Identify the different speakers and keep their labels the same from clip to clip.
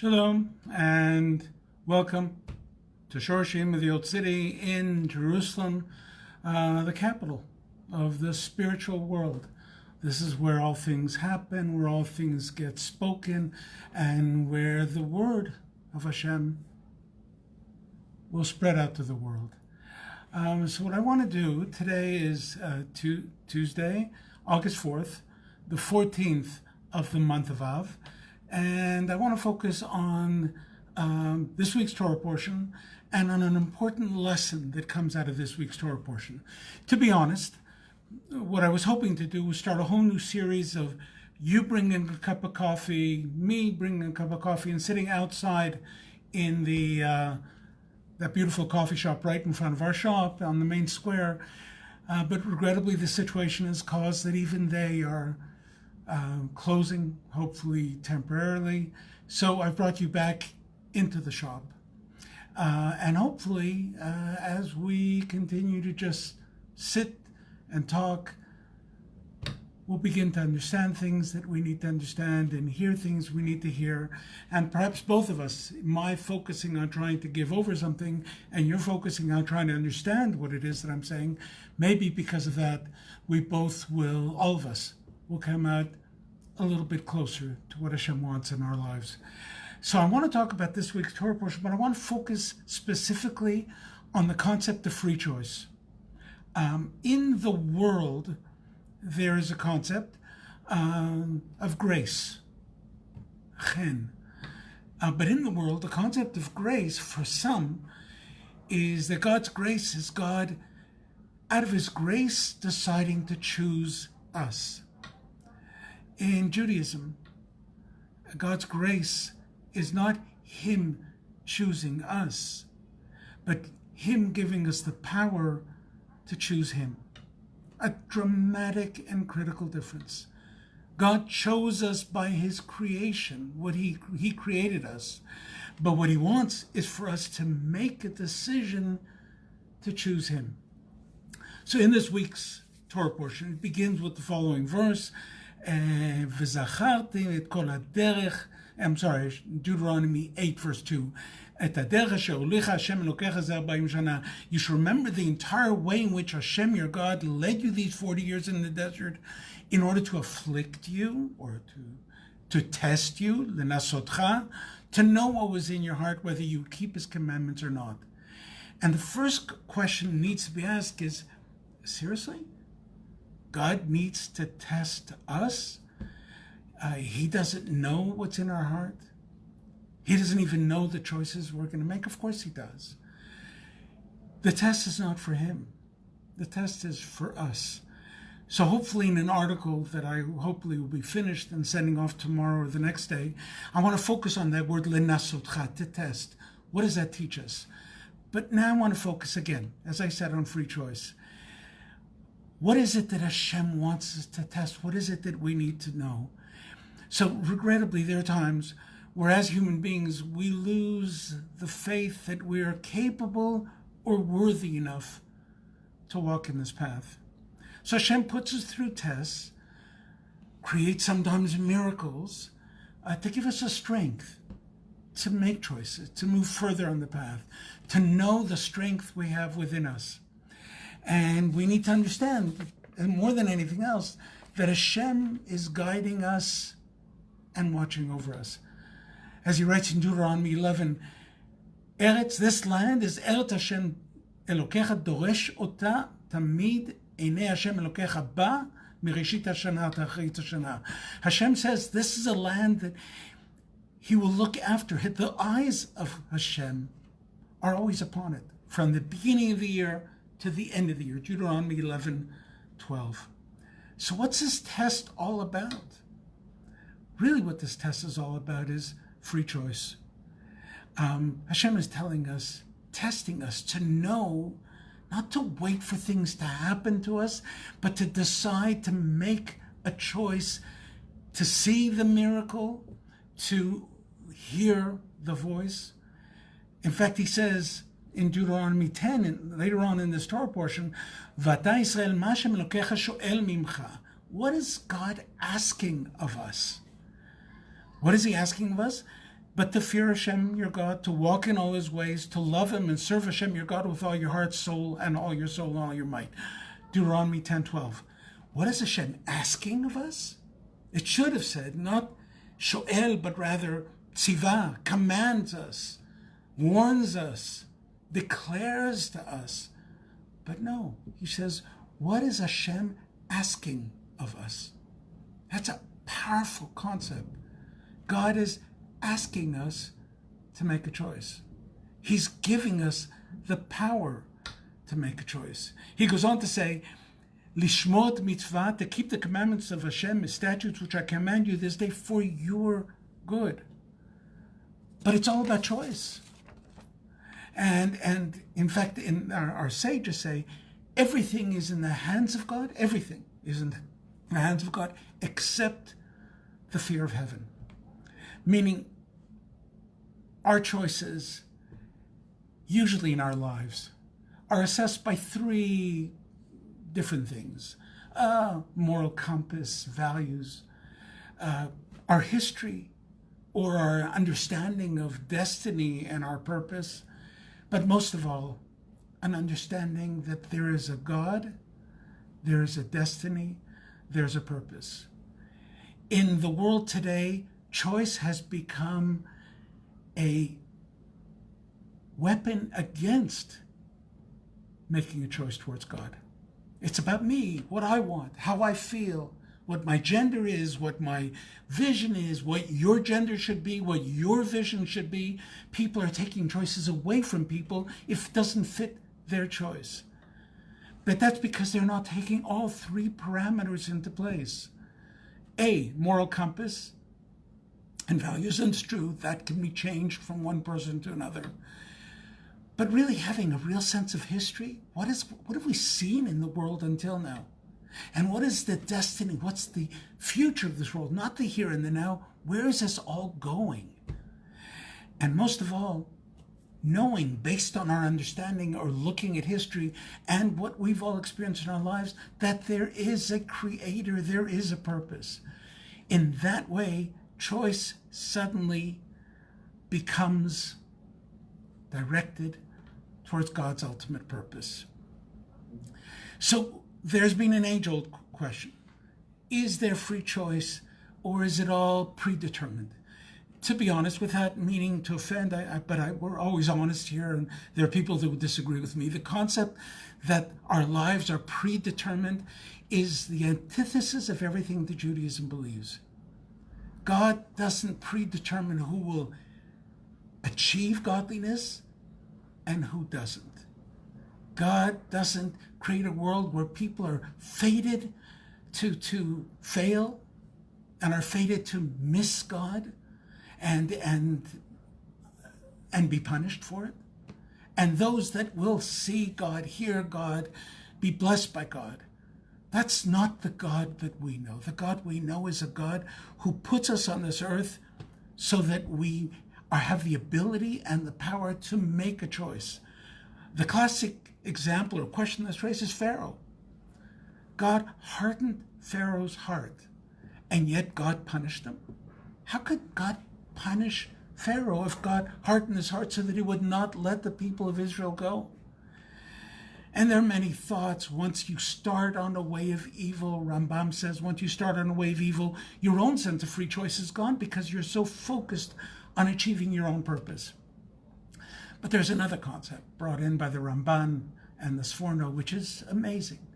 Speaker 1: Shalom and welcome to Shorshim of the Old City in Jerusalem, the capital of the spiritual world. This is where all things happen, where all things get spoken, and where the word of Hashem will spread out to the world. So what I want to do today is Tuesday, August 4th, the 14th of the month of Av. And I want to focus on this week's Torah portion and on an important lesson that comes out of this week's Torah portion. To be honest, what I was hoping to do was start a whole new series of you bringing a cup of coffee, me bringing a cup of coffee, and sitting outside in the that beautiful coffee shop right in front of our shop on the main square. But regrettably, the situation has caused that even they are closing, hopefully temporarily. So I've brought you back into the shop. And hopefully, as we continue to just sit and talk, we'll begin to understand things that we need to understand and hear things we need to hear. And perhaps both of us, my focusing on trying to give over something and you're focusing on trying to understand what it is that I'm saying, maybe because of that, we both will, all of us, will come out a little bit closer to what Hashem wants in our lives. So I want to talk about this week's Torah portion, but I want to focus specifically on the concept of free choice. In the world, there is a concept of grace, chen. But in the world, the concept of grace for some is that God's grace is God, out of his grace, deciding to choose us. In Judaism, God's grace is not him choosing us, but him giving us the power to choose him. A dramatic and critical difference. God chose us by his creation, what he created us. But what he wants is for us to make a decision to choose him. So in this week's Torah portion, it begins with the following verse. Deuteronomy 8 verse 2. You should remember the entire way in which Hashem, your God, led you these 40 years in the desert in order to afflict you or to test you, to know what was in your heart, whether you keep his commandments or not. And the first question that needs to be asked is, seriously? God needs to test us? He doesn't know what's in our heart. He doesn't even know the choices we're going to make. Of course he does. The test is not for him. The test is for us. So hopefully in an article that I hopefully will be finished and sending off tomorrow or the next day, I want to focus on that word lenasotcha, to test. What does that teach us? But now I want to focus again, as I said, on free choice. What is it that Hashem wants us to test? What is it that we need to know? So regrettably, there are times where as human beings, we lose the faith that we are capable or worthy enough to walk in this path. So Hashem puts us through tests, creates sometimes miracles, to give us a strength to make choices, to move further on the path, to know the strength we have within us. And we need to understand, and more than anything else, that Hashem is guiding us and watching over us. As he writes in Deuteronomy 11, Eretz, this land is Eretz Hashem Elokecha doresh ota tamid einei Hashem Elokecha ba mirishit hashana ta'achrit hashana. Hashem says this is a land that he will look after. The eyes of Hashem are always upon it, from the beginning of the year to the end of the year. Deuteronomy 11:12. So what's this test all about? Really what this test is all about is free choice. Hashem is telling us, testing us to know, not to wait for things to happen to us, but to decide to make a choice, to see the miracle, to hear the voice. In fact, he says in Deuteronomy 10, and later on in this Torah portion, V'ata Yisrael ma Hashem Elokecha sho'el mimcha. What is God asking of us? What is he asking of us? but to fear Hashem your God, to walk in all his ways, to love him and serve Hashem your God with all your heart, soul, and all your might. Deuteronomy 10:12. What is Hashem asking of us? It should have said, not shoel, but rather tzivah, commands us, warns us, declares to us. But no, he says, what is Hashem asking of us? That's a powerful concept. God is asking us to make a choice. He's giving us the power to make a choice. He goes on to say, Lishmot mitzvah, to keep the commandments of Hashem, his statutes, which I command you this day for your good. But it's all about choice. And in fact, in our sages say, everything is in the hands of God. Everything is in the hands of God except the fear of heaven. Meaning, our choices, usually in our lives, are assessed by three different things. Moral compass, values, our history, or our understanding of destiny and our purpose. But most of all, an understanding that there is a God, there is a destiny, there's a purpose. In the world today, choice has become a weapon against making a choice towards God. It's about me, what I want, how I feel, what my gender is, what my vision is, what your gender should be, what your vision should be. People are taking choices away from people if it doesn't fit their choice. But that's because they're not taking all three parameters into place. A, moral compass and values, and it's true, that can be changed from one person to another. But really having a real sense of history, what have we seen in the world until now? And what is the destiny? What's the future of this world? Not the here and the now. Where is this all going? And most of all, knowing based on our understanding or looking at history and what we've all experienced in our lives, that there is a creator, there is a purpose. In that way, choice suddenly becomes directed towards God's ultimate purpose. So there's been an age-old question. Is there free choice, or is it all predetermined? To be honest, without meaning to offend, we're always honest here, and there are people that would disagree with me. The concept that our lives are predetermined is the antithesis of everything that Judaism believes. God doesn't predetermine who will achieve godliness and who doesn't. God doesn't create a world where people are fated to fail and are fated to miss God and be punished for it. And those that will see God, hear God, be blessed by God. That's not the God that we know. The God we know is a God who puts us on this earth so that we have the ability and the power to make a choice. The classic example or question that's raised is Pharaoh. God hardened Pharaoh's heart, and yet God punished him. How could God punish Pharaoh if God hardened his heart so that he would not let the people of Israel go? And there are many thoughts. Once you start on a way of evil, Rambam says, once you start on a way of evil, your own sense of free choice is gone because you're so focused on achieving your own purpose. But there's another concept brought in by the Ramban and the Sforno, which is amazing.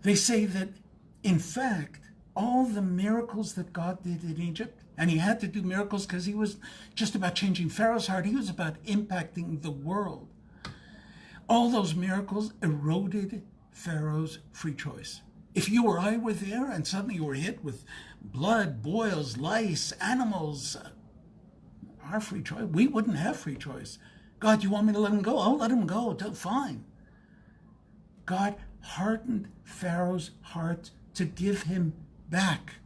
Speaker 1: They say that, in fact, all the miracles that God did in Egypt, and he had to do miracles because he was just about changing Pharaoh's heart, he was about impacting the world. All those miracles eroded Pharaoh's free choice. If you or I were there and suddenly you were hit with blood, boils, lice, animals, our free choice, we wouldn't have free choice. God, you want me to let him go? I'll let him go. Fine. God hardened Pharaoh's heart to give him back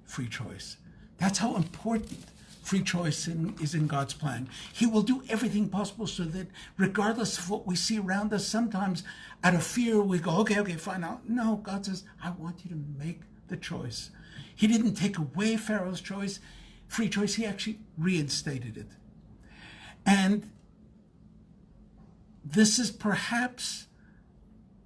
Speaker 1: free choice. That's how important free choice is in God's plan. He will do everything possible so that regardless of what we see around us, sometimes out of fear we go, okay, fine. No, God says, I want you to make the choice. He didn't take away Pharaoh's choice, free choice, he actually reinstated it. And this is perhaps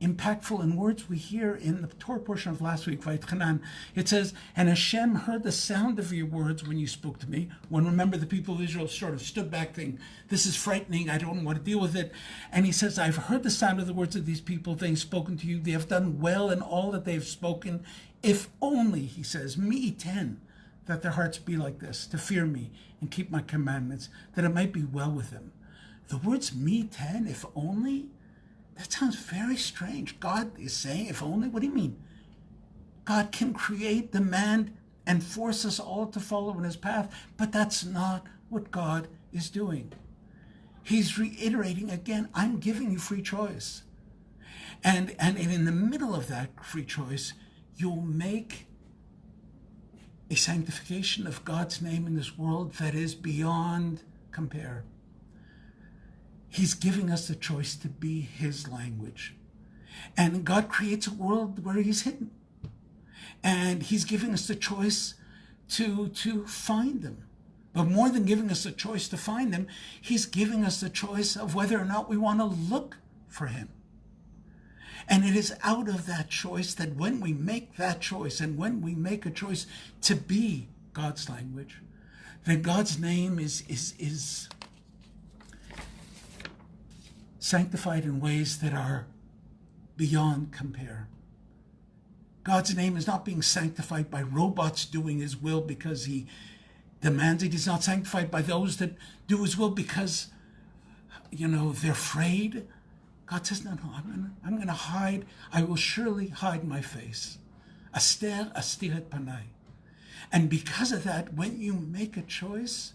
Speaker 1: impactful in words we hear in the Torah portion of last week, Vayitchanan. It says, and Hashem heard the sound of your words when you spoke to me. When, remember, the people of Israel sort of stood back thinking, this is frightening, I don't want to deal with it. And he says, I've heard the sound of the words of these people, they've spoken to you, they have done well in all that they've spoken. If only, he says, me 10, that their hearts be like this, to fear me and keep my commandments, that it might be well with them. The words me 10, if only, that sounds very strange. God is saying, if only? What do you mean? God can create, demand, and force us all to follow in his path, but that's not what God is doing. He's reiterating again, I'm giving you free choice. And in the middle of that free choice, you'll make a sanctification of God's name in this world that is beyond compare. He's giving us the choice to be his language. And God creates a world where he's hidden. And he's giving us the choice to find them. But more than giving us the choice to find them, he's giving us the choice of whether or not we want to look for him. And it is out of that choice that when we make that choice, and when we make a choice to be God's language, then God's name is sanctified in ways that are beyond compare. God's name is not being sanctified by robots doing his will because he demands it. He's not sanctified by those that do his will because, they're afraid. God says, no, I'm going to hide. I will surely hide my face. Aster et panai. And because of that, when you make a choice,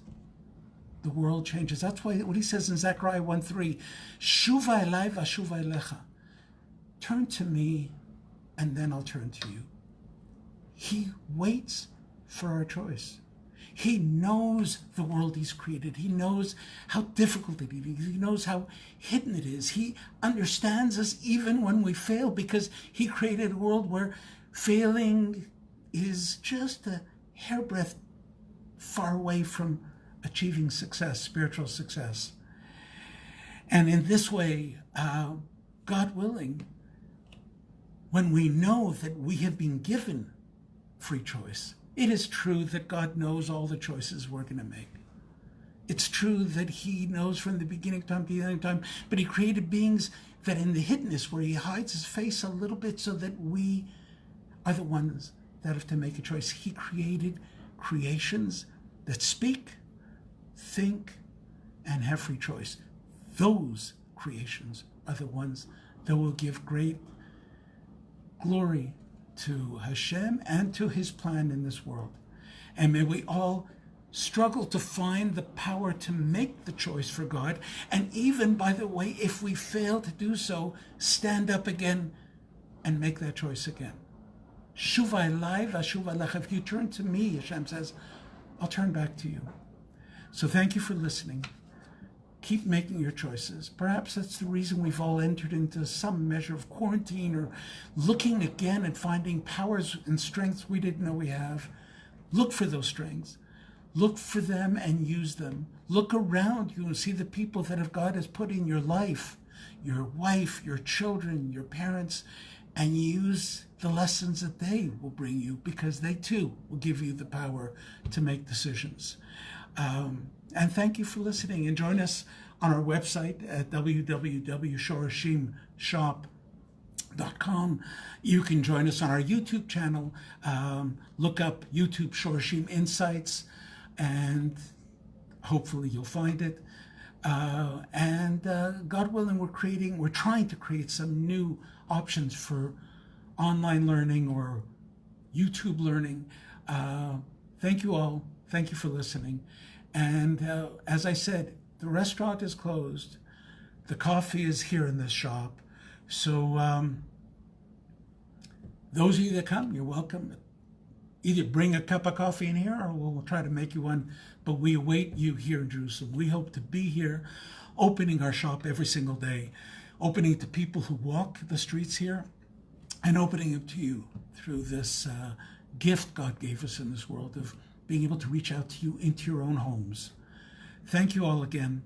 Speaker 1: the world changes. That's why what he says in Zechariah 1:3, Shuva elai v'ashuva elecha. Turn to me, and then I'll turn to you. He waits for our choice. He knows the world he's created. He knows how difficult it is. He knows how hidden it is. He understands us even when we fail, because he created a world where failing is just a hairbreadth far away from achieving success, spiritual success. And in this way, God willing, when we know that we have been given free choice, it is true that God knows all the choices we're going to make. It's true that he knows from the beginning of time to the end of time, but he created beings that in the hiddenness where he hides his face a little bit so that we are the ones that have to make a choice. He created creations that speak, think, and have free choice. Those creations are the ones that will give great glory to Hashem and to his plan in this world. And may we all struggle to find the power to make the choice for God. And even, by the way, if we fail to do so, stand up again and make that choice again. Shuva elai v'ashuva elecha. If you turn to me, Hashem says, I'll turn back to you. So thank you for listening. Keep making your choices. Perhaps that's the reason we've all entered into some measure of quarantine, or looking again and finding powers and strengths we didn't know we have. Look for those strengths. Look for them and use them. Look around you and see the people that God has put in your life, your wife, your children, your parents, and use the lessons that they will bring you, because they too will give you the power to make decisions. And thank you for listening. And join us on our website at www.shorashimshop.com. You can join us on our YouTube channel. Look up YouTube Shorashim Insights, and hopefully you'll find it. God willing, we're trying to create some new options for online learning or YouTube learning. Thank you all. Thank you for listening. And as I said, the restaurant is closed. The coffee is here in this shop. So those of you that come, you're welcome. Either bring a cup of coffee in here, or we'll try to make you one. But we await you here in Jerusalem. We hope to be here, opening our shop every single day, opening it to people who walk the streets here, and opening it to you through this gift God gave us in this world of being able to reach out to you into your own homes. Thank you all again,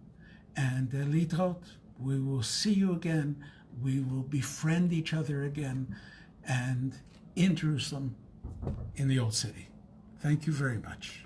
Speaker 1: and litrot. We will see you again. We will befriend each other again, and in Jerusalem, in the Old City. Thank you very much.